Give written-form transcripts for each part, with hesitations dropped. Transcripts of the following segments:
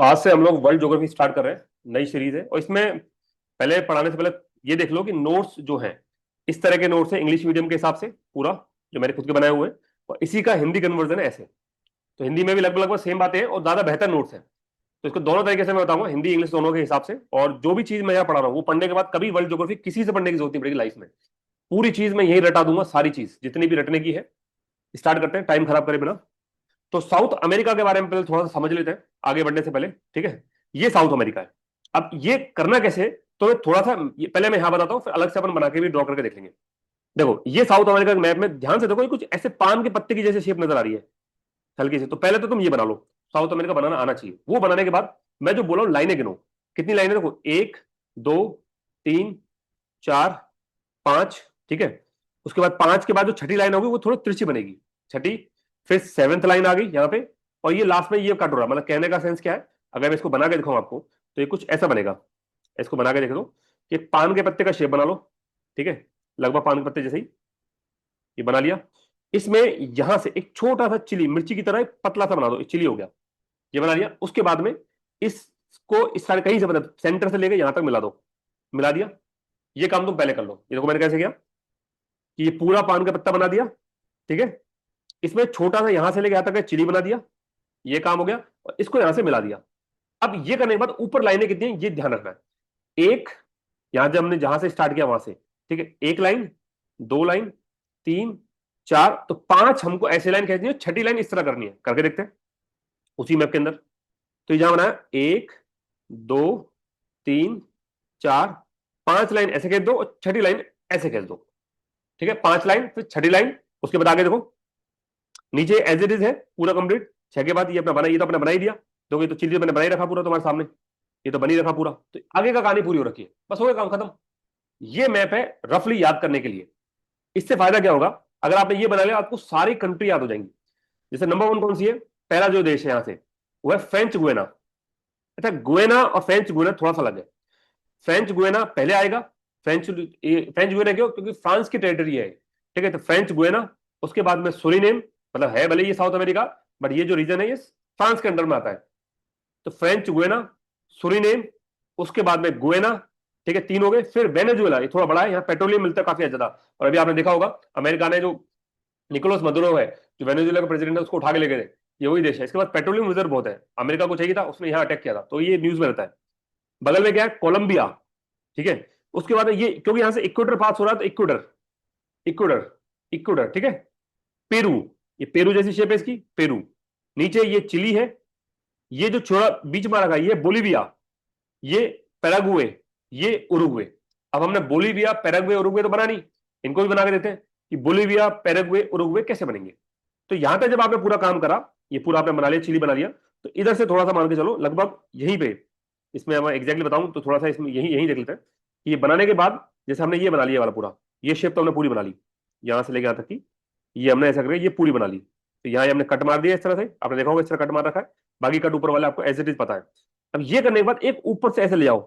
तो आज से हम लोग वर्ल्ड ज्योग्राफी स्टार्ट कर रहे हैं। नई सीरीज है और इसमें पहले पढ़ाने से पहले ये देख लो कि नोट्स जो हैं इस तरह के नोट्स हैं इंग्लिश मीडियम के हिसाब से पूरा, जो मैंने खुद के बनाए हुए हैं, और इसी का हिंदी कन्वर्जन है ऐसे। तो हिंदी में भी लगभग लगभग सेम बातें हैं और ज्यादा बेहतर नोट्स हैं। तो इसको दोनों तरीके से मैं बताऊंगा, हिंदी इंग्लिश दोनों के हिसाब से। और जो भी चीज मैं यहाँ पढ़ा रहा हूँ वो पढ़ने के बाद कभी वर्ल्ड ज्योग्राफी किसी से पढ़ने की जरूरत नहीं पड़ेगी लाइफ में। पूरी चीज मैं यही रटा दूंगा, सारी चीज जितनी भी रटने की है। स्टार्ट करते हैं टाइम खराब करे बिना। तो साउथ अमेरिका के बारे में पहले थोड़ा सा समझ लेते हैं आगे बढ़ने से पहले, ठीक है। ये साउथ अमेरिका है। अब ये करना कैसे, तो मैं थोड़ा सा पहले मैं यहां बताता हूं, फिर अलग से अपन बना के भी ड्रॉ करके देख लेंगे। देखो ये साउथ अमेरिका के मैप में ध्यान से देखो, ये कुछ ऐसे पान के पत्ते की जैसे शेप नजर आ रही है हल्की से। तो पहले तो तुम ये बना लो, साउथ अमेरिका बनाना आना चाहिए। वो बनाने के बाद मैं जो बोला हूं लाइनें गिनो। कितनी लाइनें, देखो 1 2 3 4 5, ठीक है। उसके बाद 5 के बाद जो छठी लाइन होगी वो थोड़ी तिरछी बनेगी, छठी। फिर 7th लाइन आ गई यहाँ पे, और ये लास्ट में ये कट हो रहा है। मतलब कहने का सेंस क्या है, अगर मैं इसको बना के दिखाऊं आपको तो ये कुछ ऐसा बनेगा। इसको बना के देख दो कि पान के पत्ते का शेप बना लो, ठीक है। लगभग पान के पत्ते जैसे ही ये बना लिया। इसमें यहां से एक छोटा सा चिली मिर्ची की तरह एक पतला सा बना दो, चिली हो गया। ये बना लिया। उसके बाद में इसको इस सारे कहीं से मतलब सेंटर से लेकर यहां तक मिला दो, मिला दिया। ये काम तुम पहले कर लो। ये देखो मैंने कैसे किया कि ये पूरा पान का पत्ता बना दिया, ठीक है। इसमें छोटा सा यहां से लेके यहां तक चिली बना दिया, ये काम हो गया। और इसको यहां से मिला दिया। अब ये करने के बाद ऊपर लाइनें कितनी हैं ये ध्यान रखना है। एक, यहां जब हमने जहां से स्टार्ट किया वहां से, ठीक है, एक लाइन, 2 लाइन, 3 4, तो 5 हमको ऐसे लाइन खींचनी है। छठी लाइन इस तरह करनी है, करके देखते हैं उसी मैप के अंदर। तो यहां बनाया 1 2 3 4 5 लाइन ऐसे खींच दो और छठी लाइन ऐसे खींच दो, ठीक है। 5 लाइन फिर छठी लाइन। उसके बाद आगे देखो नीचे एज इट इज है पूरा कंप्लीट। 6 के बाद ये अपना बना, ये तो अपना बना ही दिया। देखो ये तो चीजें मैंने बना ही रखा पूरा तुम्हारे सामने, ये तो बनी रखा पूरा। तो आगे का कहानी पूरी हो रखी है, बस हो गया काम खत्म। ये मैप है रफली याद करने के लिए। इससे फायदा क्या होगा, अगर आपने ये बना लिया आपको सारी कंट्री याद हो जाएंगी। जैसे नंबर 1 कौन सी है, पहला जो देश है यहां से वो है फ्रेंच गुएना। अच्छा गुएना और फ्रेंच गुएना थोड़ा सा अलग है। फ्रेंच गुएना पहले आएगा। फ्रेंच गुएना क्यों, क्योंकि फ्रांस की टेरिटरी है, ठीक है। तो फ्रेंच गुएना, उसके बाद में सुरीनेम, मतलब है भले ये साउथ अमेरिका, बट ये जो रीजन है ये फ्रांस के अंडर में आता है। तो फ्रेंच गुएना, सुरीनेम, उसके बाद में गुएना, ठीक है, 3 हो गए। फिर वेनेजुएला, ये थोड़ा बड़ा है, यहाँ पेट्रोलियम मिलता है काफी ज्यादा। और अभी आपने देखा होगा अमेरिका ने जो निकोलस मदुरो है जो वेनेजुएला का प्रेसिडेंट है उसको उठा के ले गए थे, ये वही देश है। इसके बाद पेट्रोलियम रिजर्व बहुत है, अमेरिका को चाहिए था, उसने यहाँ अटैक किया था, तो ये न्यूज में रहता है। बगल में क्या है, कोलंबिया, ठीक है। उसके बाद ये क्योंकि यहां से इक्वेटर पास हो रहा है तो इक्वेटर, इक्वेटर, इक्वेटर, ठीक है। पेरू, ये पेरू जैसी शेप है इसकी, पेरू। नीचे ये चिली है। ये जो छोरा बीच में रखा है ये बोलीविया, ये पैरागुए, ये उरुग्वे। अब हमने बोलीविया पैरागुए उरुग्वे तो बना नहीं, इनको भी बना के देते हैं कि बोलीविया पैरागुए उरुग्वे कैसे बनेंगे। तो यहां तक जब आपने पूरा काम करा, ये पूरा आपने बना लिया, चिली बना लिया, तो इधर से थोड़ा सा मान के चलो लगभग यहीं पे, इसमें मैं एग्जैक्टली बताऊं तो थोड़ा सा इसमें यही यही देख लेते हैं कि ये बनाने के बाद जैसे हमने ये बना लिया वाला पूरा, ये शेप तो हमने पूरी बना ली यहां से लेके यहां तक की। ये हमने ऐसा करके ये पूरी बना ली। तो यहाँ हमने कट मार दिया इस तरह से, आपने देखा होगा इस तरह कट मार रखा है। बाकी कट ऊपर वाले आपको एज इट इज पता है। अब ये करने के बाद एक ऊपर से ऐसे ले आओ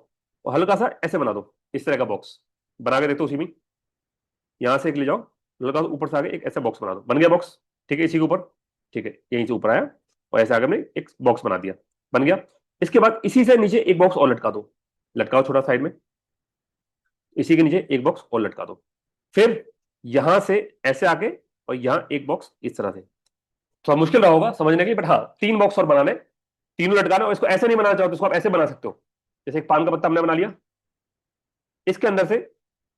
और हल्का सा ऐसे बना दो, इस तरह का बॉक्स बना के देखते हो उसी में। यहां से एक ले जाओ, हल्का सा ऊपर से आगे एक ऐसा बॉक्स बना दो, बन गया बॉक्स, ठीक है। इसी के ऊपर, ठीक है, यहीं से ऊपर आया और ऐसे आगे हमने एक बॉक्स बना दिया, बन गया। इसके बाद इसी से नीचे एक बॉक्स और लटका दो, लटकाओ छोटा साइड में, इसी के नीचे एक बॉक्स और लटका दो। फिर यहां से ऐसे आके और यहां एक बॉक्स इस तरह से। थोड़ा मुश्किल रहा होगा समझने की, बट हाँ 3 बॉक्स और बनाने, तीनों लटकाने। और इसको ऐसे नहीं बनाना चाहो तो इसको आप ऐसे बना सकते हो, जैसे एक पान का पत्ता हमने बना लिया, इसके अंदर से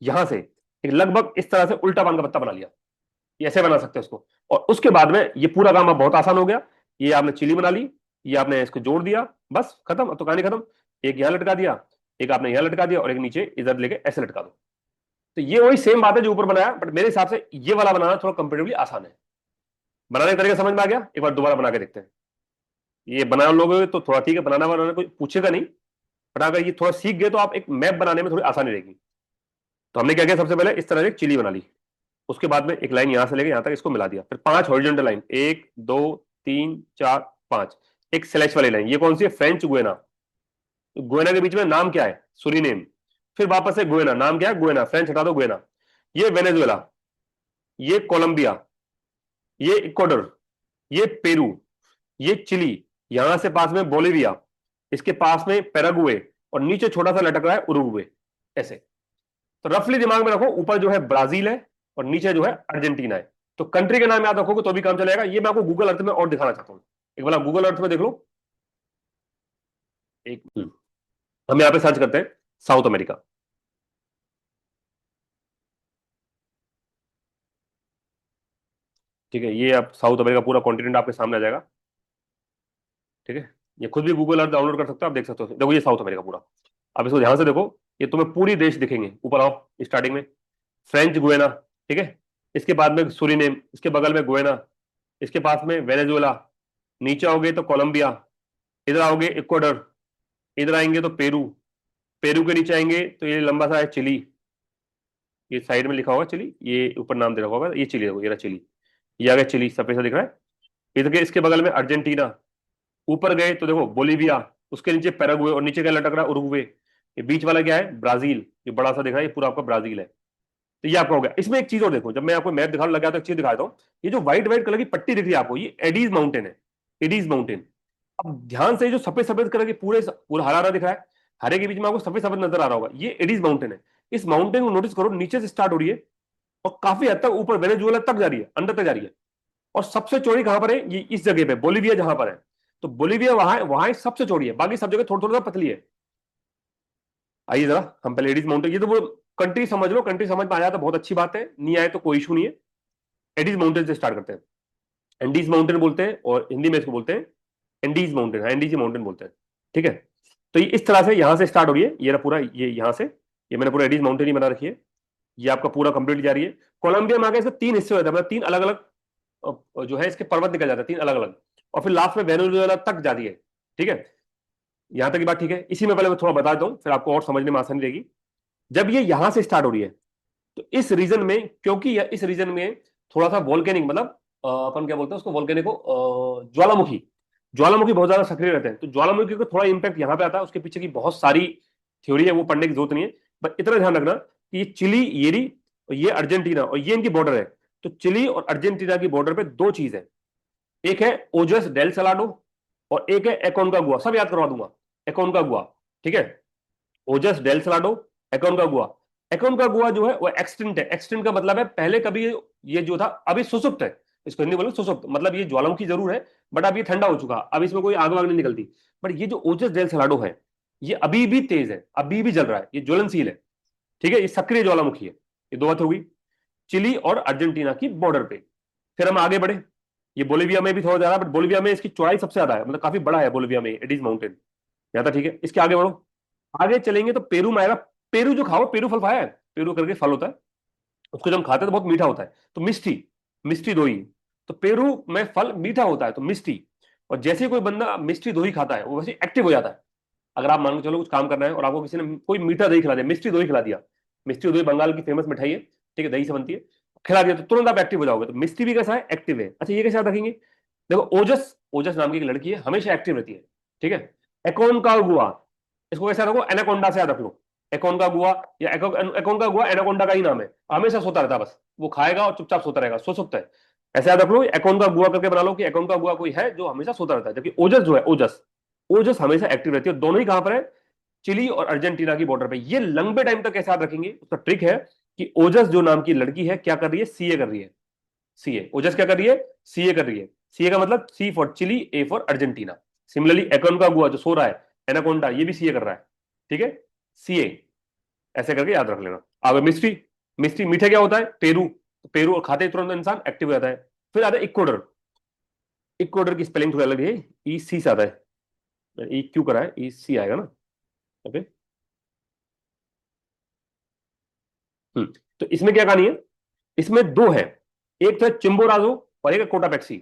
यहां से एक लगभग इस तरह से उल्टा पान का पत्ता बना लिया, ये ऐसे बना सकते हो इसको। और उसके बाद में ये पूरा काम अब बहुत आसान हो गया। ये आपने चिली बना ली, ये आपने इसको जोड़ दिया, बस खत्म, अब तो कहानी खत्म। एक यहां लटका दिया, एक आपने यहां लटका दिया और एक नीचे इधर लेके ऐसे लटका दो। तो ये वही सेम बात है जो ऊपर बनाया, बट मेरे हिसाब से ये वाला बनाना थोड़ा कंपेरेटिवली आसान है। बनाने का तरीका समझ में आ गया, एक बार दोबारा बना के देखते हैं। ये बना लोगे तो थोड़ा ठीक है, बनाना बनाना कोई पूछेगा नहीं, बट अगर ये थोड़ा सीख गए तो आप एक मैप बनाने में थोड़ी आसानी रहेगी। तो हमने क्या किया, सबसे पहले इस तरह से चिली बना ली। उसके बाद में एक लाइन यहां से लेके यहां तक इसको मिला दिया। फिर 5 हॉरिजॉन्टल लाइन, 1 2 3 4 5। एक स्लैश वाली लाइन, ये कौन सी है, फ्रेंच गुएना। गुएना के बीच में नाम क्या है, सुरीनेम। फिर वापस से गुएना, नाम क्या है, गुएना, फ्रेंच हटा दो, गुएना। ये वेनेजुएला, ये कोलंबिया, ये इक्वाडोर, ये पेरू, ये चिली, यहां से पास में बोलिविया, इसके पास में पैरागुए, और नीचे छोटा सा लटक रहा है उरुग्वे, ऐसे। तो रफली दिमाग में रखो, ऊपर जो है ब्राजील है और नीचे जो है अर्जेंटीना है। तो कंट्री के नाम याद रखोगे तो भी काम चलेगा। ये मैं आपको गूगल अर्थ में और दिखाना चाहता हूं, एक बार गूगल अर्थ में देख लो। एक हम यहाँ पे सर्च करते हैं साउथ अमेरिका। ठीक है, ये आप साउथ अमेरिका पूरा कॉन्टिनेंट आपके सामने आ जाएगा। ठीक है, ये खुद भी गूगल अर्थ डाउनलोड कर सकते हो, आप देख सकते हो। देखो ये साउथ अमेरिका पूरा, आप इसको ध्यान से देखो, ये तुम्हें पूरी देश दिखेंगे। ऊपर आओ, स्टार्टिंग में फ्रेंच गुयाना, ठीक है, इसके बाद में सुरीनेम, इसके बगल में गुयाना, इसके पास में वेनेजुएला, नीचे आओगे तो कोलंबिया, इधर आओगे इक्वाडोर, इधर आएंगे तो पेरू, पेरू के नीचे आएंगे तो ये लंबा सा है चिली, ये साइड में लिखा होगा चिली, ये ऊपर नाम दे रखा होगा, ये चिली, देखो ये रहा चिली, ये आ गया चिली, सफेद सा दिख रहा है। इधर के इसके बगल में अर्जेंटीना, ऊपर गए तो देखो बोलीविया, उसके नीचे पैराग्वे, और नीचे क्या लटक रहा है उरुग्वे। ये बीच वाला क्या है, ब्राजील, ये बड़ा सा दिख रहा है, ये पूरा आपका ब्राजील है। तो ये आपका हो गया। इसमें एक चीज और देखो, जब मैं आपको मैप दिखाने लगा तो एक चीज दिखाता हूँ, ये जो व्हाइट व्हाइट कलर की पट्टी दिख रही है आपको, ये एडीज माउंटेन है, एडीज माउंटेन। अब ध्यान से जो सफेद सफेद कलर के पूरे पूरा हरा हरा दिख रहा है, हरे के बीच में आपको सफेद सफेद नजर आ रहा होगा, ये एडीज माउंटेन है। इस माउंटेन को नोटिस करो, नीचे से स्टार्ट हो रही है और काफी हद तक ऊपर वेनेजुएला तक जा रही है, अंदर तक जा रही है। और सबसे चौड़ी कहां पर है, ये इस जगह पे बोलीविया जहां पर है। तो बोलीविया वहां वहां सबसे चौड़ी है, बाकी सब जगह थोड़ा थोड़ा पतली है। आइए जरा हम पहले एडीज माउंटेन, ये तो वो कंट्री समझ लो, कंट्री समझ में आ जाए तो बहुत अच्छी बात है, नहीं आए तो कोई इशू नहीं है। एडीज माउंटेन से स्टार्ट करते हैं। एंडीज माउंटेन बोलते हैं, और हिंदी में इसको बोलते हैं एंडीज माउंटेन, एंडीज माउंटेन बोलते हैं। ठीक है, तो ये इस तरह से यहां से स्टार्ट हो रही है, ये रहा पूरा, ये यहां से, ये मैंने पूरा एडीज माउंटेन ही बना रखी है। ये आपका पूरा कंप्लीट जा रही है। कोलंबिया में आगे इसके तीन हिस्से होते हैं, मतलब तीन अलग अलग जो है इसके पर्वत निकल जाते हैं, तीन अलग अलग, और फिर लास्ट में वेनेजुएला तक जाती है। ठीक है, यहां तक की बात ठीक है। इसी में पहले मैं थोड़ा बता दूं, फिर आपको और समझने में आसानी रहेगी। जब ये यहां से स्टार्ट हो रही है, तो इस रीजन में, क्योंकि इस रीजन में थोड़ा सा वोल्केनिक, मतलब अपन क्या बोलते हैं उसको, वोल्केनिक को ज्वालामुखी, ज्वालामुखी बहुत ज्यादा सक्रिय रहते हैं। तो ज्वालामुखी को थोड़ा इंपैक्ट यहां पे आता है, उसके पीछे की बहुत सारी थ्योरी है, वो पढ़ने की जरूरत नहीं है। बट इतना ध्यान रखना कि ये चिली, और ये अर्जेंटीना, और ये इनकी बॉर्डर है। तो चिली और अर्जेंटीना की बॉर्डर पे दो चीज है, एक है ओजस डेल सलाडो, और एक है एकोनकागुआ, सब याद करवा दूंगा, एकोनकागुआ। ठीक है, ओजस डेल सलाडो, एकोनकागुआ। एकोनकागुआ जो है वो एक्सटिंक्ट है। एक्सटिंक्ट का मतलब है पहले कभी ये जो था, अभी सुसुप्त है, इसको हिंदी बोलो सुसुप्त, मतलब ये ज्वालामुखी जरूर है, बट अब ये ठंडा हो चुका, अब इसमें कोई आग वाग नहीं निकलती। बट ये जो ओजस डेल सलाडो है, ये अभी भी तेज है, अभी भी जल रहा है, ये ज्वलनशील है। ठीक है, ये सक्रिय ज्वालामुखी है। ये दो बात होगी चिली और अर्जेंटीना की बॉर्डर पे। फिर हम आगे बढ़े, ये बोलिविया में भी थोड़ा ज्यादा, बट बोलिविया में इसकी चौड़ाई सबसे ज्यादा है, मतलब काफी बड़ा है बोलिविया में एडीज माउंटेन। यहाँ था, ठीक है। इसके आगे बढ़ो, आगे चलेंगे तो पेरू में आएगा। पेरू जो खाओ, पेरू फल खाया है, पेरू करके फल होता है, उसको जब हम खाते हैं तो बहुत मीठा होता है, तो मिष्टी, मिष्टी दोई। तो पेरू में फल मीठा होता है, तो मिष्टी। और जैसे ही कोई बंदा मिष्टी दोही खाता है, वो वैसे एक्टिव हो जाता है। अगर आप मान के चलो कुछ काम करना है और आपको किसी ने कोई मीठा दही खिला दिया, मिष्टी दही खिला दिया, मिष्टी दही बंगाल की फेमस मिठाई है, ठीक है, दही से बनती है, खिला दिया तो तुरंत आप एक्टिव हो जाओगे। तो मिष्टी भी कैसा है, एक्टिव है। अच्छा, ये कैसे याद रखेंगे, देखो ओजस, ओजस नाम की एक लड़की है, हमेशा एक्टिव रहती है। ठीक है, एकोनकागुआ, इसको कैसे रखो, एनाकोंडा से याद रख लो। एकोनकागुआ या एकोनकागुआ एनाकोंडा का ही नाम है, हमेशा सोता रहता है, बस वो खाएगा और चुपचाप सोता रहेगा, सो सुप्त है। ऐसे याद रख लो, एकोनकागुआ करके बना लो कि एकोनकागुआ कोई है जो हमेशा सोता रहता है। जबकि ओजस जो है, ओजस, ओजस हमेशा एक्टिव रहती है। दोनों ही कहां पर है, चिली और अर्जेंटीना की बॉर्डर पे। ये लंबे टाइम तक कैसे याद रखेंगे, उसका ट्रिक है कि ओजस जो नाम की लड़की है क्या कर रही है, सीए कर रही है। सीए, ओजस क्या कर रही है, सीए कर रही है। सीए का मतलब C for Chile, A for Argentina. Similarly Aconcagua जो सो रहा है, एनाकोंडा, ये भी सीए कर रहा है। ठीक है, सीए, ऐसे करके याद रख लेना। आगे मिस्ट्री, मिस्ट्री मीठे क्या होता है, पेरू, पेरू खाते ही तुरंत इंसान एक्टिव हो जाता है। फिर आता है इक्वाडोर, इक्वाडोर की स्पेलिंग थोड़ी अलग है, ई सी से आता है, ई क्यू करा है, ई सी आएगा ना। ओके, तो इसमें क्या कहानी है, इसमें दो है, एक तो है चिम्बोराजो और एक है कोटापेक्सी।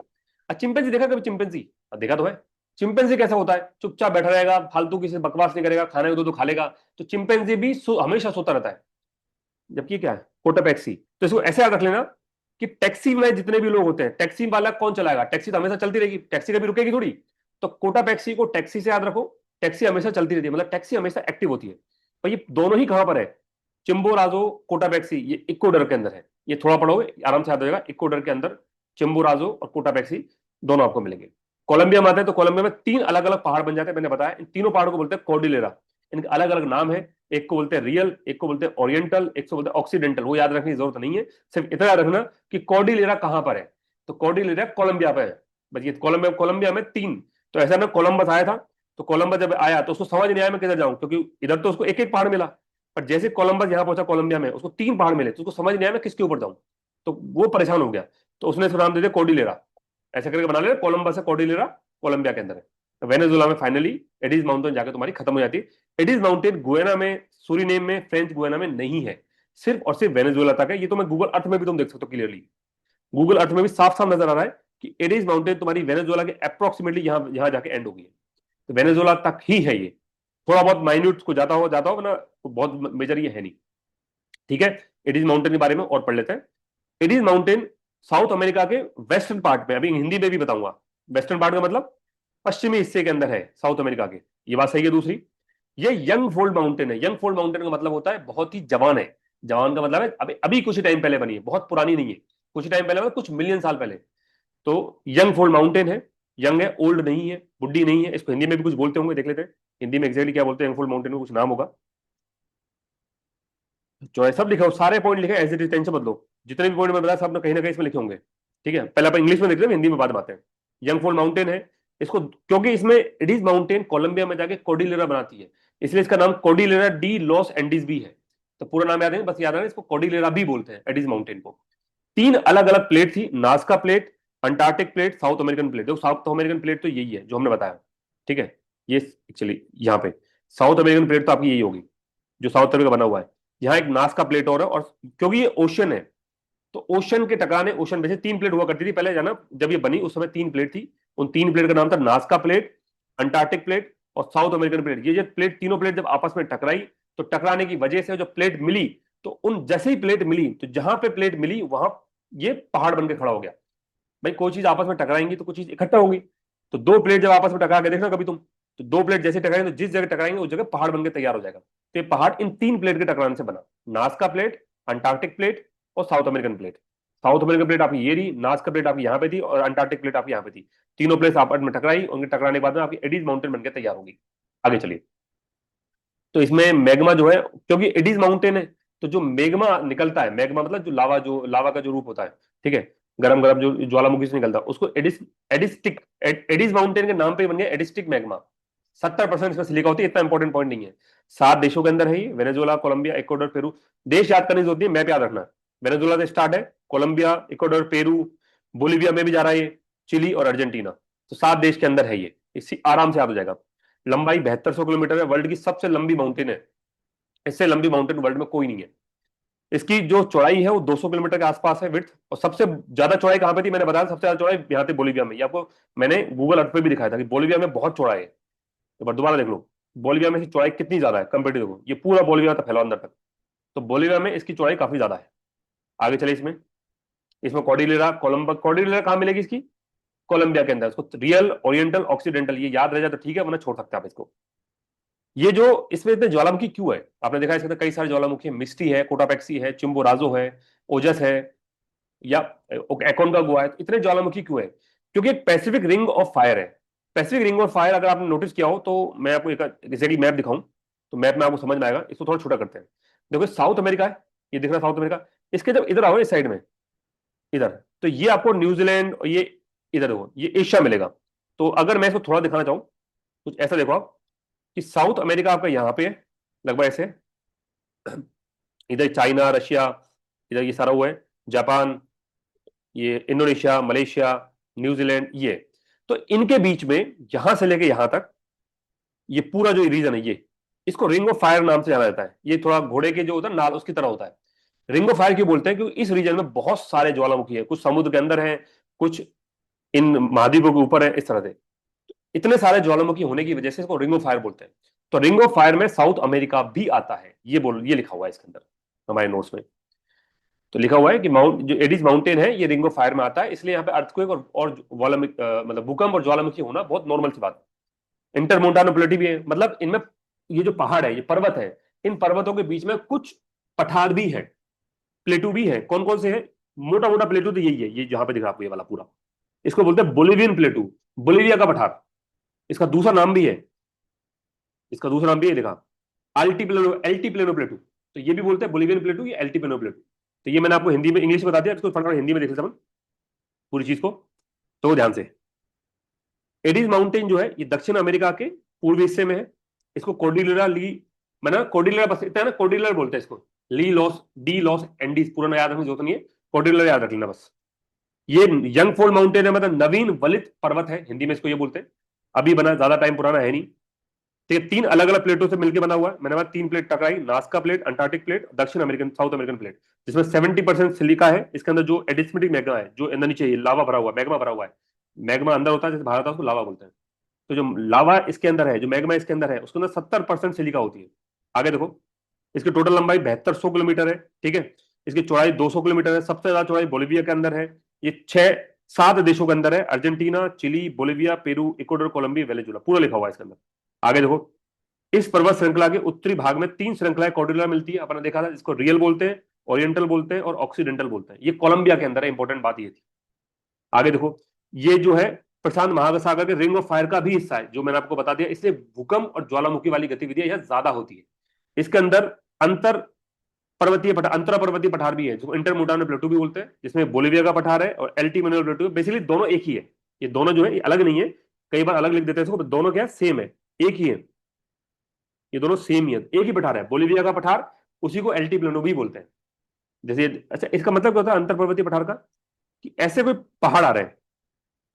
चिंपैंजी देखा कभी, चिंपैंजी देखा तो है। चिंपैंजी कैसा होता है, चुपचाप बैठा रहेगा, फालतू किसी से बकवास नहीं करेगा, खाने को तो खा लेगा। तो चिंपैंजी भी हमेशा सोता रहता है। जबकि क्या है, कोटापेक्सी। तो इसको ऐसे याद रख लेना कि टैक्सी में जितने भी लोग होते हैं, टैक्सी वाला कौन चलाएगा, टैक्सी तो हमेशा चलती रहेगी, टैक्सी कभी रुकेगी थोड़ी। तो कोटापेक्सी को टैक्सी से याद रखो, टैक्सी हमेशा चलती रहती है, मतलब टैक्सी हमेशा एक्टिव होती है। और ये दोनों ही कहां पर है, चिम्बोराजो, कोटापेक्सी, ये इक्वाडोर के अंदर है। ये थोड़ा पढ़ोगे आराम से याद हो जाएगा, इक्वाडोर के अंदर चिम्बोराजो और कोटापेक्सी दोनों आपको मिलेंगे। कोलंबिया में आता है तो कोलंबिया में 3 अलग अलग पहाड़ बन जाते हैं, मैंने बताया। इन तीनों पहाड़ों को बोलते हैं कॉर्डिलेरा। इनके अलग अलग नाम है, एक को बोलते हैं रियल, एक को बोलते हैं ओरिएंटल, एक को बोलते हैं ऑक्सीडेंटल। वो याद रखने की जरूरत नहीं है, सिर्फ इतना याद रखना कि कॉर्डिलेरा कहां पर है। तो कॉर्डिलेरा कोलंबिया पे है। बस ये कोलंबिया कोलंबिया में 3। तो ऐसा ना, कोलंबस आया था, तो कोलंबस जब आया तो उसको समझ नहीं आया मैं किधर जाऊं, क्योंकि इधर तो उसको एक एक पहाड़ मिला। पर जैसे कोलंबस यहाँ पहुंचा कोलंबिया में, उसको 3 पहाड़ मिले, तो उसको समझ नहीं आया मैं किसके ऊपर जाऊं। तो वो परेशान हो गया, तो उसने इसका नाम दे दिया कॉर्डिलेरा। ऐसा करके बना लिया, कोलंबस है, कॉर्डिलेरा कोलंबिया के अंदर है। तो वेनेजुला में फाइनली एडीज माउंटेन जाकर तुम्हारी खत्म हो जाती है। एडीज माउंटेन गुयाना में, सूरीनेम में, फ्रेंच गुयाना में नहीं है, सिर्फ और सिर्फ वेनेजुला तक है। ये तो मैं गूगल अर्थ में भी तुम देख सकते हो क्लियरली, गूगल अर्थ में भी साफ साफ नजर आ रहा है कि एडीज माउंटेन तुम्हारी वेनेजुला के अप्रोक्सीमेटली यहां यहां जाके एंड होगी। तो वेनेजुला तक ही है ये। थोड़ा बहुत माइन्यूट को जाता हो ना, तो बहुत मेजर ये है नहीं। ठीक है, एडीज माउंटेन के बारे में और पढ़ लेते हैं। एडीज माउंटेन साउथ अमेरिका के वेस्टर्न पार्ट में, अभी हिंदी में भी बताऊंगा। वेस्टर्न पार्ट का मतलब पश्चिमी हिस्से के अंदर है साउथ अमेरिका के, ये बात सही है। दूसरी, ये यंग फोल्ड माउंटेन है। यंग फोल्ड माउंटेन का मतलब होता है बहुत ही जवान है। जवान का मतलब है अभी अभी कुछ टाइम पहले बनी है, बहुत पुरानी नहीं है, कुछ टाइम पहले, मतलब कुछ मिलियन साल पहले। तो यंग फोल्ड माउंटेन है। यंग है, ओल्ड नहीं है, बुढ़ी नहीं है। इसको हिंदी में भी कुछ बोलते होंगे, देख लेते हैं हिंदी में एक्जैक्टली क्या बोलते हैं। यंग फोल्ड माउंटेन को कुछ नाम होगा, जो है सब लिखा हो, सारे पॉइंट लिखे एज इट इज, टेंशन मत लो। जितने भी पॉइंट मैं बताया सब कहीं ना कहीं इसमें लिखे होंगे। ठीक है, पहले अपन इंग्लिश में देख रहे हैं, हिंदी में बाद में आते हैं। यंग फोल्ड माउंटेन है इसको, क्योंकि इसमें एडीज माउंटेन कोलंबिया में जाके कोर्डिलेरा बनाती है, इसलिए इसका नाम कोर्डिलेरा डी लॉस एंडीज भी है। तो पूरा नाम याद है, बस याद है इसको कोर्डिलेरा भी बोलते हैं एडीज माउंटेन को। 3 अलग अलग प्लेट थी, नाजका plate, Antarctic plate, south American plate. देखो साउथ अमेरिकन प्लेट तो यही है जो हमने बताया। ठीक है, ये एक्चुअली यहाँ पे साउथ अमेरिकन प्लेट तो आपकी यही होगी जो साउथ अमेरिका बना हुआ है। यहाँ एक नाजका प्लेट और है, और क्योंकि ये ओशन है, तो ओशन के टकराने, ओशन में से 3 प्लेट हुआ करती थी पहले, जाना जब ये बनी उस समय 3 प्लेट थी। उन 3 प्लेट का नाम था नाजका प्लेट, अंटार्कटिक प्लेट और साउथ अमेरिकन प्लेट। ये जो प्लेट, तीनों प्लेट जब आपस में टकराई, तो टकराने की वजह से जो प्लेट मिली, तो उन जैसे ही प्लेट मिली, तो जहां पे प्लेट मिली वहां ये पहाड़ बन के खड़ा हो गया। भाई कोई चीज आपस में टकराएंगी तो कुछ चीज इकट्ठा होगी। तो 2 प्लेट जब आपस में टकरा के देखना कभी तुम, तो 2 प्लेट जैसे टकराएंगे, तो जिस जगह टकराएंगे उस जगह पहाड़ बन के तैयार हो जाएगा। तो ये पहाड़ इन 3 प्लेट के टकराने से बना, नाजका प्लेट, अंटार्कटिक प्लेट और south American plate. South American plate आपकी ये रही, नाजका प्लेट आपकी यहाँ पे थी, और अंटार्कटिक प्लेट आपकी यहाँ पे थी। तीनों प्लेट आपस में टकराई, उनके टकराने के बाद में आपकी एडीज माउंटेन बनकर तैयार होगी। आगे चलिए। तो इसमें मैग्मा जो है, क्योंकि एडीज माउंटेन है, तो जो मैग्मा निकलता है, मैग्मा मतलब जो लावा का जो रूप होता है, ठीक है, गरम गरम जो ज्वालामुखी से निकलता है, उसको एडिस्टिक, एडीज माउंटेन के नाम पे बन गया एडिस्टिक मैग्मा। 70% इसमें सिलिका होती है, इतना इंपॉर्टेंट पॉइंट नहीं है। 7 देशों के अंदर है ये, वेनेजुला, कोलंबिया, इक्वाडोर, पेरू। देश याद करने की जरूरत नहीं है, मैप याद रखना। वेनेजुला से स्टार्ट है, कोलंबिया, इक्वाडोर, पेरू, बोलिविया में भी जा रहा है ये, चिली और अर्जेंटीना। तो 7 देश के अंदर है ये, इसी आराम से याद हो जाएगा। लंबाई 7200 किलोमीटर है, वर्ल्ड की सबसे लंबी माउंटेन है। इससे लंबी माउंटेन वर्ल्ड में कोई नहीं है। इसकी जो चौड़ाई है वो 200 किलोमीटर के आसपास है, विड्थ। और सबसे ज्यादा चौड़ाई कहां पे थी, मैंने बताया सबसे ज्यादा चौड़ाई यहाँ पे बोलिविया में। ये आपको मैंने गूगल अर्थ पे भी दिखाया था कि बोलिविया में बहुत चौड़ा है। तो बार दोबारा देख लो, बोलिविया में इसकी चौड़ाई कितनी ज्यादा है कंपेयर, देखो ये पूरा बोलिविया तक फैला अंदर तक। तो बोलिविया में इसकी चौड़ाई काफी ज्यादा है। आगे चले, इसमें इसमें कॉर्डिलेरा, कोलंबा, कॉर्डिलेरा कहां मिलेगी इसकी, कोलंबिया के अंदर। इसको रियल, ओरिएंटल, ऑक्सीडेंटल ये याद रह जाए तो ठीक है, वरना छोड़ सकते हैं आप इसको। ये जो इसमें इतने ज्वालामुखी क्यों है, आपने देखा इसके अंदर कई सारे ज्वालामुखी है, मिस्टी है, कोटापेक्सी है, चिम्बोराजो है, ओजस है, या एकोनकागुआ है। इतने ज्वालामुखी क्यों है, क्योंकि एक पैसिफिक रिंग ऑफ फायर है। पैसिफिक रिंग ऑफ फायर अगर आपने नोटिस किया हो, तो मैं आपको एक एग्जैक्टली मैप दिखाऊं, तो मैप में आपको समझ में आएगा। इसको थोड़ा छोटा करते हैं। देखो साउथ अमेरिका है, ये दिख रहा है साउथ अमेरिका। इसके जब इधर आओ इस साइड में, इधर, तो ये आपको न्यूजीलैंड, और ये इधर हो, ये एशिया मिलेगा। तो अगर मैं इसको थोड़ा दिखाना चाहूं, कुछ ऐसा देखो आप, कि साउथ अमेरिका आपका यहां पे है, लगभग ऐसे। इधर चाइना, रशिया, इधर ये सारा हुआ है, जापान, ये इंडोनेशिया, मलेशिया, न्यूजीलैंड, ये। तो इनके बीच में यहां से लेके यहां तक ये पूरा जो रीजन है, ये इसको रिंग ऑफ फायर नाम से जाना जाता है। ये थोड़ा घोड़े के जो होता है नाल, उसकी तरह होता है। रिंग ऑफ फायर क्यों बोलते हैं, क्योंकि इस रीजन में बहुत सारे ज्वालामुखी है, कुछ समुद्र के अंदर है, कुछ इन महाद्वीपों के ऊपर है, इस तरह से। इतने सारे ज्वालामुखी होने की वजह से इसको रिंग ऑफ फायर बोलते हैं। तो रिंग ऑफ फायर में साउथ अमेरिका भी आता है, ये लिखा हुआ है इसके अंदर हमारे नोट्स में। तो लिखा हुआ है कि माउंट, जो एडिस माउंटेन है, ये रिंग ऑफ फायर में आता है, इसलिए यहाँ पे अर्थक्वेक और मतलब भूकंप और ज्वालामुखी होना बहुत नॉर्मल सी बात है। इंटरमोंटानो प्लेटू भी है, मतलब इनमें ये जो पहाड़ है, ये पर्वत है, इन पर्वतों के बीच में कुछ पठार भी है, प्लेटू भी है। कौन कौन से है, मोटा मोटा प्लेटू तो यही है, ये जहां पे दिख रहा है आपको, ये वाला पूरा, इसको बोलते हैं बोलिवियन प्लेटू। बोलिविया का पठार, इसका दूसरा नाम भी है, इसका दूसरा नाम भी है, देखा, अल्टीप्लेनो, एल्टीप्लेनो प्लेटू, तो ये भी बोलते हैं बोलिवियन प्लेटू या एल्टीप्लेनो प्लेटू। तो ये मैंने आपको हिंदी में, इंग्लिश में बता दिया, इसको फटाफट हिंदी में देख लेते हैं अपन पूरी चीज को, तो ध्यान से। एडीज माउंटेन जो है ये दक्षिण अमेरिका के पूर्वी हिस्से में है। इसको कोर्डिलेरा ली, मैंने कोर्डिलेरा बस इतना है ना, कोर्डिलेरा बोलते हैं इसको, ली लॉस डी लॉस एंडीज, पूरा याद रखने की जरूरत नहीं है, कोर्डिलेरा याद रख लेना बस। ये यंग फोल्ड माउंटेन है, मतलब नवीन वलित पर्वत है, हिंदी में इसको ये बोलते हैं, अभी बना, ज्यादा टाइम पुराना है नहीं। ठीक है, तीन अलग अलग प्लेटों से मिलकर बना हुआ है, मैंने बात तीन प्लेट टकराई, नास्का प्लेट, अंटार्कटिक प्लेट, दक्षिण अमेरिकन, साउथ अमेरिकन प्लेट, जिसमें 70% सिलिका है, इसके अंदर जो एडिस्मेटिक मैग्मा है, जो अंदर नीचे लावा भरा हुआ है, मैग्मा भरा हुआ है, मैग्मा अंदर होता है, जैसे भारत है उसको लावा बोलते हैं, तो जो लावा इसके अंदर है, जो मैग्मा इसके अंदर है, उसके अंदर 70% सिलिका होती है। आगे देखो, इसकी टोटल लंबाई 7200 किलोमीटर है, ठीक है, इसकी चौड़ाई 200 किलोमीटर है, सबसे ज्यादा चौड़ाई बोलिविया के अंदर है, ये 6-7 देशों के अंदर है, Argentina, Chile, Bolivia, Peru, Ecuador, Colombia, Venezuela, पूरा लिखा हुआ है इसके अंदर। आगे देखो, इस पर्वत श्रृंखला के उत्तरी भाग में तीन श्रृंखलाएं कॉर्डिलर मिलती है, अपने देखा था, इसको रियल बोलते हैं, ओरिएंटल बोलते हैं और ऑक्सीडेंटल बोलते हैं, ये कोलंबिया के अंदर है, इंपॉर्टेंट बात ये थी। आगे देखो, ये जो है प्रशांत महासागर के रिंग ऑफ फायर का भी हिस्सा है, जो मैंने आपको बता दिया, इसलिए भूकंप और ज्वालामुखी वाली गतिविधियां यहां ज्यादा होती है। इसके अंदर अंतर अंतरा पर्वतीय पठार भी है, जो इंटरमोंटानो प्लेटू भी बोलते हैं, जिसमें बोलिविया का पठार है और एल्टी मिनरल प्लेटू, बेसिकली दोनों एक ही है, ये दोनों जो है ये अलग नहीं है, कई बार अलग लिख देते हैं इसको, दोनों क्या सेम है, एक ही है, ये दोनों सेम ही है, एक ही पठार है, बोलिविया का पठार, उसी को एल्टी प्लेनो भी बोलते हैं। जैसे अच्छा, इसका मतलब क्या होता है अंतर पर्वतीय पठार का, कि ऐसे कोई पहाड़ आ रहे हैं,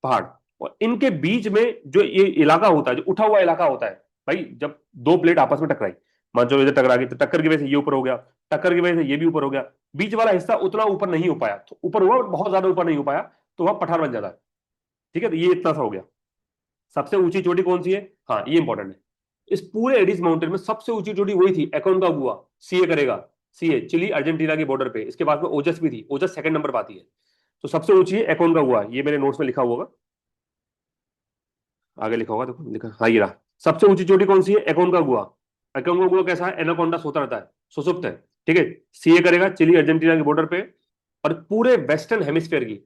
पहाड़, और इनके बीच में जो ये इलाका होता है, जो उठा हुआ इलाका होता है, भाई जब दो प्लेट आपस में टकराई, मान चलो इधर टकरा गई, तो टक्कर की वजह से ये ऊपर हो गया, टक्कर की वजह से ये भी ऊपर हो गया, बीच वाला हिस्सा उतना ऊपर नहीं हो पाया, तो ऊपर हुआ बहुत ज्यादा ऊपर नहीं हो पाया, तो वह पठार बन जाता है। ठीक है, तो ये इतना सा हो गया। सबसे ऊंची चोटी कौन सी है, हाँ ये इंपॉर्टेंट है, इस पूरे एडिस माउंटेन में सबसे ऊंची चोटी वही थी, एकोनकागुआ, सीए करेगा, सीए चिली अर्जेंटीना की बॉर्डर पे, इसके बाद में ओजस भी थी, ओजस सेकंड नंबर पर आती है, तो सबसे ऊंची है एकोनकागुआ, ये मेरे नोट्स में लिखा हुआ होगा, आगे लिखा होगा, देखो लिखा, हाँ ये रहा, सबसे ऊंची चोटी कौन सी है, एकोनकागुआ। एकोनकागुआ कैसा है, एनाकोंडा सोता रहता है, सुसुप्त है, ठीक है, सीए करेगा चिली अर्जेंटीना की बॉर्डर पे, और पूरे वेस्टर्न हेमिस्फेयर की,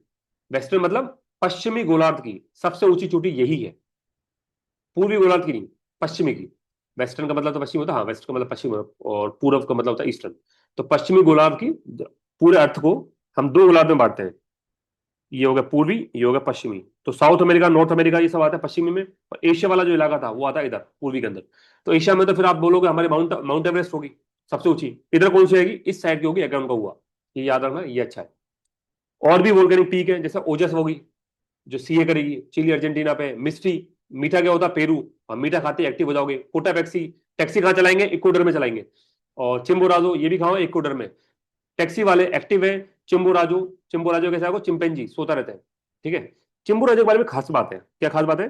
वेस्टर्न मतलब पश्चिमी गोलार्ध की सबसे ऊंची चोटी यही है, पूर्वी गोलार्ध की नहीं, पश्चिमी की, वेस्टर्न का मतलब तो पश्चिम होता है, हाँ वेस्ट का मतलब पश्चिम, और पूर्व का मतलब होता है ईस्टर्न, तो पश्चिमी गोलार्ध की, पूरे अर्थ को हम दो गोलार्ध में बांटते हैं, ये हो गया पूर्वी, ये हो गया पश्चिमी, तो साउथ अमेरिका, नॉर्थ अमेरिका, ये सब आता है पश्चिमी में, और एशिया वाला जो इलाका था वो आता है इधर पूर्वी के अंदर। तो एशिया में तो फिर आप बोलोगे हमारे माउंट माउंट एवरेस्ट होगी सबसे ऊंची, इधर कौन सी आएगी, इस साइड की होगी, एकोनकागुआ, ये याद रखना, ये अच्छा है। और भी वोल्केनिक पीक है, जैसे ओजस होगी, जो सीए करेगी चिली अर्जेंटीना पे, मिस्टी, मीठा क्या होता है पेरू, हम मीठा खाते एक्टिव हो जाओगे, कोटापेक्सी, टैक्सी कहाँ चलाएंगे, इक्वेडर में चलाएंगे, और चिम्बोराजो ये भी खाओ इक्वेडर में, टैक्सी वाले एक्टिव है, चिम्बोराजो, चिम्बोराजो कैसा है, चिंपैंजी सोता रहता है, ठीक है। चिम्बोराजो के बारे में खास बात है, क्या खास बात है,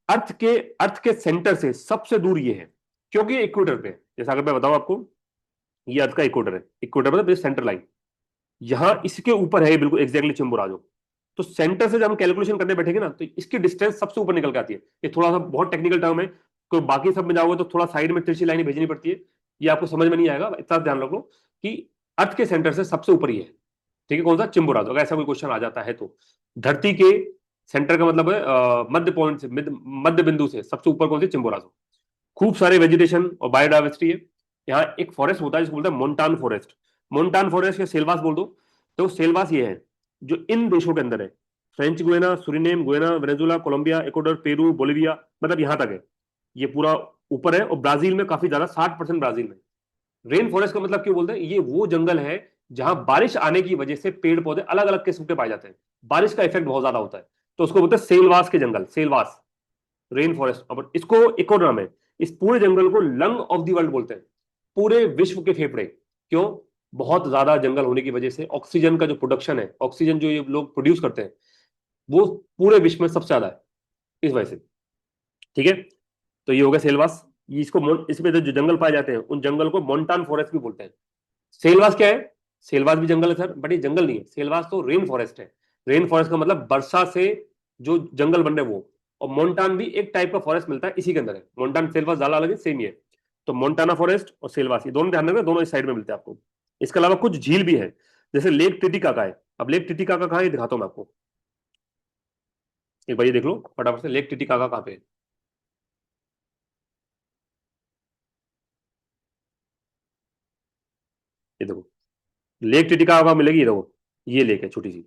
अर्थ के, अर्थ के सेंटर से सबसे दूर ये है, क्योंकि ये इक्वेटर पे है। जैसा अगर मैं बताऊं आपको, ये अर्थ का इक्वेटर है, इक्वेटर मतलब सेंटर लाइन, यहां इसके ऊपर है बिल्कुल एग्जैक्टली चिम्बोराजो, तो सेंटर से जब हम कैलकुलेशन करने बैठेंगे ना, तो इसकी डिस्टेंस सबसे ऊपर निकल के आती है, ये थोड़ा सा बहुत टेक्निकल टर्म है, कोई बाकी सब में जाओगे तो थोड़ा साइड में तिरछी लाइनें भेजनी पड़ती है, ये आपको समझ में नहीं आएगा, इतना ध्यान रख लो कि अर्थ के सेंटर से सबसे ऊपर ही है, ठीक है, कौन सा, चिम्बोराजो, अगर ऐसा कोई क्वेश्चन आ जाता है तो। धरती के सेंटर का मतलब है मध्य पॉइंट से, मध्य बिंदु से सबसे ऊपर कौन सी, चिम्बोराजो। खूब सारे वेजिटेशन और बायोडाइवर्सिटी है, यहाँ एक फॉरेस्ट होता है जिसको बोलते हैं मोन्टान फॉरेस्ट, मोन्टान फॉरेस्ट या सेलवास बोल दो, तो सेलवास ये है जो इन देशों के अंदर है, French Guiana, Suriname, Guyana, Venezuela, Colombia, Ecuador, Peru, Bolivia, मतलब यहां तक है, ये पूरा ऊपर है, और ब्राजील में काफी ज्यादा, 60% ब्राजील में। रेन फॉरेस्ट का मतलब क्यों बोलते हैं, ये वो जंगल है जहां बारिश आने की वजह से पेड़ पौधे अलग अलग किस्म के पाए जाते हैं, बारिश का इफेक्ट बहुत ज्यादा होता है, तो उसको बोलते हैं सेलवास के जंगल, सेलवास, रेन फॉरेस्ट। अब इसको एक और नाम है, इस पूरे जंगल को लंग ऑफ द वर्ल्ड बोलते हैं, पूरे विश्व के फेफड़े, क्यों, बहुत ज्यादा जंगल होने की वजह से ऑक्सीजन का जो प्रोडक्शन है, ऑक्सीजन जो ये लोग प्रोड्यूस करते हैं, वो पूरे विश्व में सबसे ज्यादा है, इस वजह से, ठीक है। तो ये हो गया सेलवास, ये इसको इसमें जो जंगल पाए जाते हैं उन जंगल को मोन्टान फॉरेस्ट भी बोलते हैं। सेलवास क्या है, सेलवास भी जंगल है सर, बट ये जंगल नहीं है, सेलवास तो रेन फॉरेस्ट है, रेन फॉरेस्ट का मतलब वर्षा से जो जंगल बन रहे वो, और मोन्टान भी एक टाइप का फॉरेस्ट मिलता है इसी के अंदर है, मोन्टान सेलवास ज्यादा अलग है, सेम ही है। तो मोन्टाना फॉरेस्ट और सेलवास ये दोनों ध्यान रखना, दोनों इस साइड में मिलते हैं आपको। इसके अलावा कुछ झील भी है, जैसे लेक टिटिकाका है, अब लेक टिटिकाका कहाँ है ये दिखाता हूं मैं आपको, एक बार ये देख लो फटाफट से, लेक टिटिकाका कहाँ पे है? ये देखो, लेक टिटिकाका मिलेगी, ये देखो, ये लेक है छोटी सी।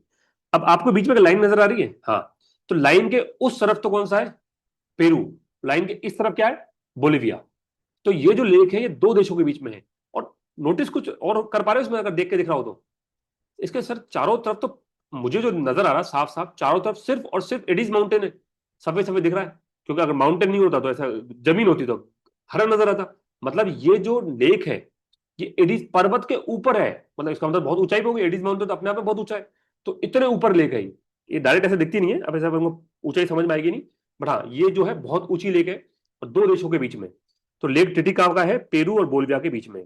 अब आपको बीच में लाइन नजर आ रही है, हाँ, तो लाइन के उस तरफ तो कौन सा है? पेरू। लाइन के इस तरफ क्या है? बोलिविया। तो ये जो लेक है ये दो देशों के बीच में है। और नोटिस कुछ और कर पा रहे हो इसमें, अगर देख के दिख रहा हो तो? इसके सर चारों तरफ तो मुझे जो नजर आ रहा है साफ साफ, चारों तरफ सिर्फ और सिर्फ एडीज माउंटेन है। सफेद सफेद दिख रहा है। क्योंकि अगर माउंटेन नहीं होता तो ऐसा, जमीन होती तो हरा नजर आता। मतलब ये जो लेक है ये एडीज पर्वत के ऊपर है। मतलब इसका मतलब बहुत ऊंचाई पे होगी, एडीज माउंटेन तो अपने आप में बहुत ऊंचा है। तो इतने ऊपर लेक है ये डायरेक्ट ऐसे दिखती नहीं है, अब ऐसा हमको ऊंचाई समझ में आएगी नहीं। बट हाँ, ये जो है बहुत ऊंची लेक है और दो देशों के बीच में। तो लेक टिटिकाका है पेरू और बोलिविया के बीच में।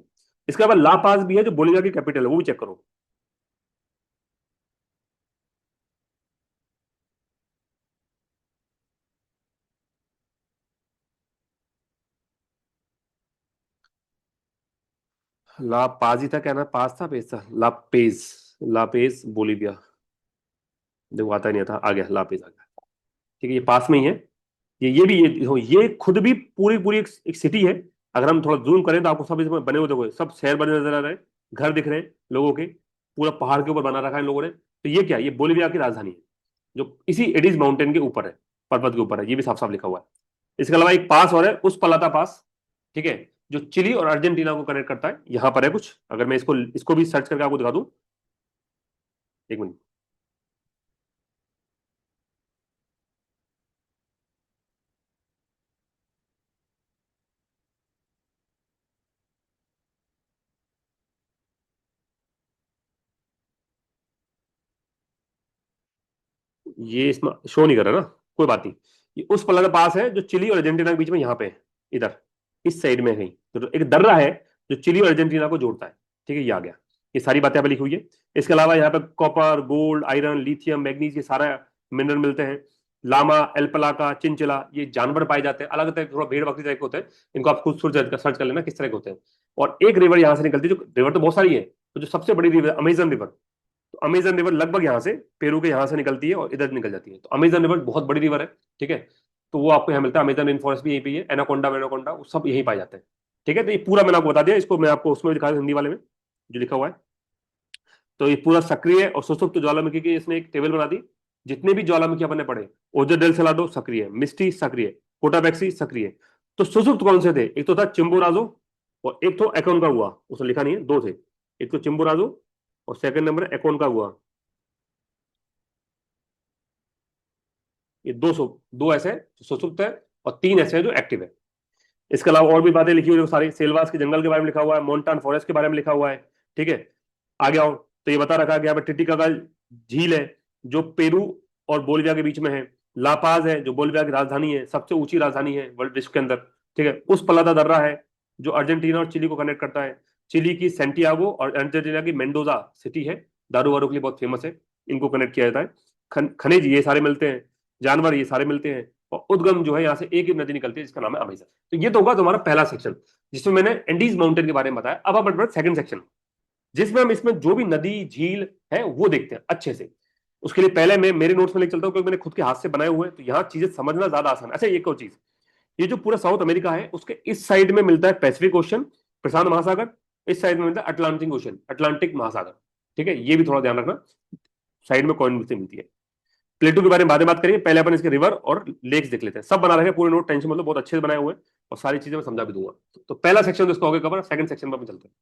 इसके अलावा ला पास भी है जो बोलिविया की कैपिटल है, वो भी चेक करो। ला पाज ही था, क्या ना, पास था पेज था, ला पेज। ला पेज बोलिविया। देखो आता नहीं था, आ गया ला पेज आ गया। ठीक है, ये पास में ही है। ये भी ये खुद भी पूरी पूरी एक सिटी है। अगर हम थोड़ा जूम करें तो आपको सब इसमें बने हुए देखो, सब शहर बने नजर आ रहे हैं, घर दिख रहे हैं लोगों के। पूरा पहाड़ के ऊपर बना रखा है इन लोगों ने। तो ये क्या, ये बोलिविया की राजधानी है, जो इसी एडिज माउंटेन के ऊपर है, पर्वत के ऊपर है। ये भी साफ साफ लिखा हुआ है। इसके अलावा एक पास और है, उस पलाता पास। ठीक है, जो चिली और अर्जेंटीना को कनेक्ट करता है, यहां पर है कुछ। अगर मैं इसको इसको भी सर्च करके आपको दिखा दूं, एक मिनट। ये इसमें शो नहीं कर रहा ना, कोई बात नहीं। ये उस पल के पास है जो चिली और अर्जेंटीना के बीच में, यहाँ पे है, इधर इस साइड में कहीं। तो एक दर्रा है जो चिली और अर्जेंटीना को जोड़ता है। ठीक है, ये आ गया। ये सारी बातें यहाँ पे लिखी हुई है। इसके अलावा यहाँ पे copper, gold, iron, lithium, manganese, ये सारा मिनरल मिलते हैं। लामा, एल्पलाका, चिंचिला, ये जानवर पाए जाते हैं अलग तरह, थोड़ा भेड़ बकरी टाइप के होते हैं। इनको आप खुद सर्च कर लेना किस तरह के होते हैं। और एक रिवर यहाँ से निकलती है, जो रिवर तो बहुत सारी है, तो जो सबसे बड़ी रिवर अमेजन रिवर। तो अमेजन रिवर लगभग यहाँ से, पेरू के यहाँ से निकलती है और इधर निकल जाती है। तो अमेजन रिवर बहुत बड़ी रिवर है। ठीक है, तो वो आपको यहाँ मिलता है। अमेजन रेन फॉरेस्ट भी यहीं पे ही है, एनाकोंडा वेनाकोंडा वो सब यहीं पाए जाते हैं। ठीक है, तो ये पूरा मैंने आपको बता दिया। इसको मैं आपको उसमें दिखा हिंदी वाले में जो लिखा हुआ है। तो ये पूरा सक्रिय और सुसुप्त ज्वालामुखी की इसने एक टेबल बना दी। जितने भी ज्वालामुखी अपन ने पढ़े, ओजो डेल सेलाडो सक्रिय, मिस्टी सक्रिय, कोटाबैक्सी सक्रिय। तो सुसुप्त कौन से थे? एक तो था चिम्बोराजो, और एक तो एकोन का हुआ, उसने लिखा नहीं है, दो थे। एक तो चिम्बोराजो और सेकंड नंबर एकोन का हुआ। ये दो ऐसे जो सुसुप्त है और तीन ऐसे हैं जो एक्टिव है। इसके अलावा और भी बातें लिखी हुई है सारी। सेलवास के जंगल के बारे में लिखा हुआ है, मोन्टान फॉरेस्ट के बारे में लिखा हुआ है। ठीक है, आगे आओ। तो ये बता रखा है कि यहाँ पे टिटिकाका झील है जो पेरू और बोलिविया के बीच में है। लापाज है जो बोलिविया की राजधानी है, सबसे ऊंची राजधानी है वर्ल्ड विश्व के अंदर। ठीक है, उस पलादा दर्रा है जो अर्जेंटीना और चिली को कनेक्ट करता है। चिली की सेंटियागो और अर्जेंटीना की मेंडोजा सिटी है, दारू वारू के लिए बहुत फेमस है। इनको कनेक्ट किया जाता है। खनिज ये सारे मिलते हैं, जानवर ये सारे मिलते हैं। और उद्गम जो है यहाँ से एक ही नदी निकलती है जिसका नाम है अमेजन। तो ये तो होगा तुम्हारा पहला सेक्शन, जिसमें मैंने एंडीज माउंटेन के बारे में बताया। अब आप सेकंड सेक्शन, जिसमें हम इसमें जो भी नदी झील है वो देखते हैं अच्छे से। उसके लिए पहले मैं मेरे नोट्स में लेके चलता हूँ, क्योंकि मैंने खुद के हाथ से बनाए हुए हैं, तो यहाँ चीजें समझना ज्यादा आसान है। अच्छा, एक और चीज, ये जो पूरा साउथ अमेरिका है उसके इस साइड में मिलता है पैसिफिक ओशन, प्रशांत महासागर। इस साइड में मिलता है अटलांटिक ओशन, अटलांटिक महासागर। ठीक है, ये भी थोड़ा ध्यान रखना, साइड में कौन से मिलती है। प्लेटो के बारे में बाद में बात करेंगे, पहले अपन इसके रिवर और लेक्स देख लेते हैं। सब बना रखे पूरे नोट, टेंशन मतलब, बहुत अच्छे से बनाए हुए हैं और सारी चीजें मैं समझा भी दूंगा। तो पहला सेक्शन तो इसका हो गया कवर, सेकंड सेक्शन में अपन चलते हैं।